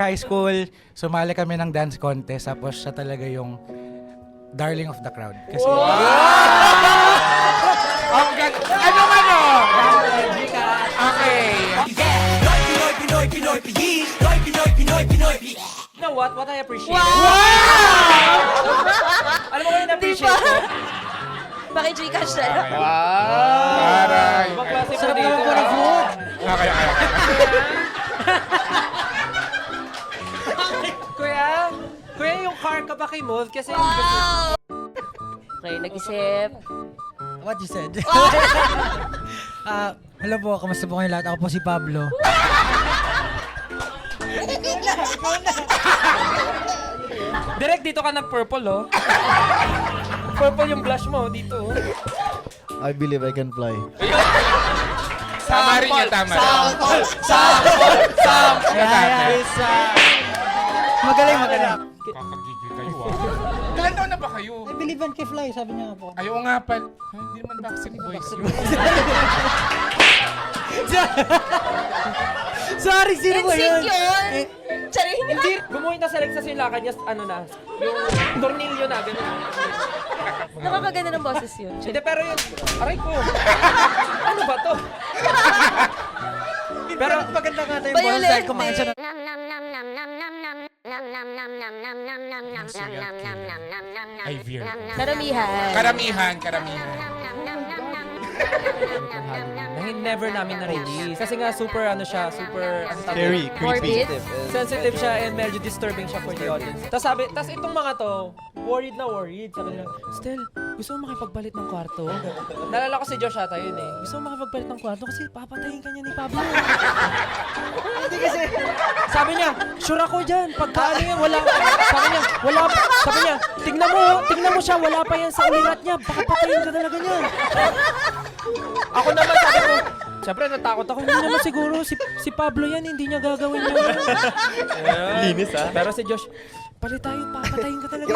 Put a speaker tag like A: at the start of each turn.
A: High school, sumali kami ng dance contest, tapos siya talaga yung darling of the crowd. Kasi
B: Ang ganda. Ano man o? Okay.
C: You know what? What I appreciate.
D: Wow!
C: Alam mo kung na-appreciate ko?
D: Paki-Gcash na lang.
B: Aray.
C: Ibang klase po
A: sarap
C: dito.
A: naman po ng food.
B: Okay.
C: Kuya, yung car ka ba kay Mold? Kasi
D: Wow! Okay, nag-isip.
E: What you said? Hello po, kamusta po kayo lahat? Ako po si Pablo.
C: direct dito ka nag-purple, oh. Purple yung blush mo dito, oh.
F: I believe I can fly.
B: Tama rin yan, tama rin.
E: Magaling.
B: Kakagigil kayo Ilan taon na ba kayo?
E: I believe I can fly, sabi niya po.
B: Ayaw nga pal. Hindi naman Backstreet Boys yun.
E: Sorry, sino po
D: NSYNC
E: yun?
D: yun! Charing!
C: Hindi, gumuhit na sa Alexa yung lakad niya, ano na, yung tornilyo na, gano'n.
D: Nakakaganda ng boses yun.
C: Hindi, pero yun, aray ko. Ano ba to?
E: Pero maganda nga tayo yung boses dahil kumain siya ng...
B: Ay, Veer.
D: Karamihan.
B: Karamihan.
C: Na never namin na-release. Kasi nga super ano siya, super
D: Morbid.
C: sensitive siya and medyo disturbing siya for the audience. Tapos itong mga to, worried. Sabi nila, Stel, gusto mo makipagpalit ng kwarto? Nalala ko si Josh ata yun eh. Gusto mo makipagpalit ng kwarto kasi papatayin ka niya ni Pablo. Hindi kasi, sabi niya, sure ako dyan. Pagka ano yan, wala. Sabi niya, tignan mo siya, wala pa yan sa ulirat niya. Baka patayin ka talaga niyan. Ako naman sabi ko, siyempre natakot ako. Hindi naman siguro, si Pablo yan, hindi niya gagawin yun. Linis Pero si Josh, palit tayo, papatayin ka talaga.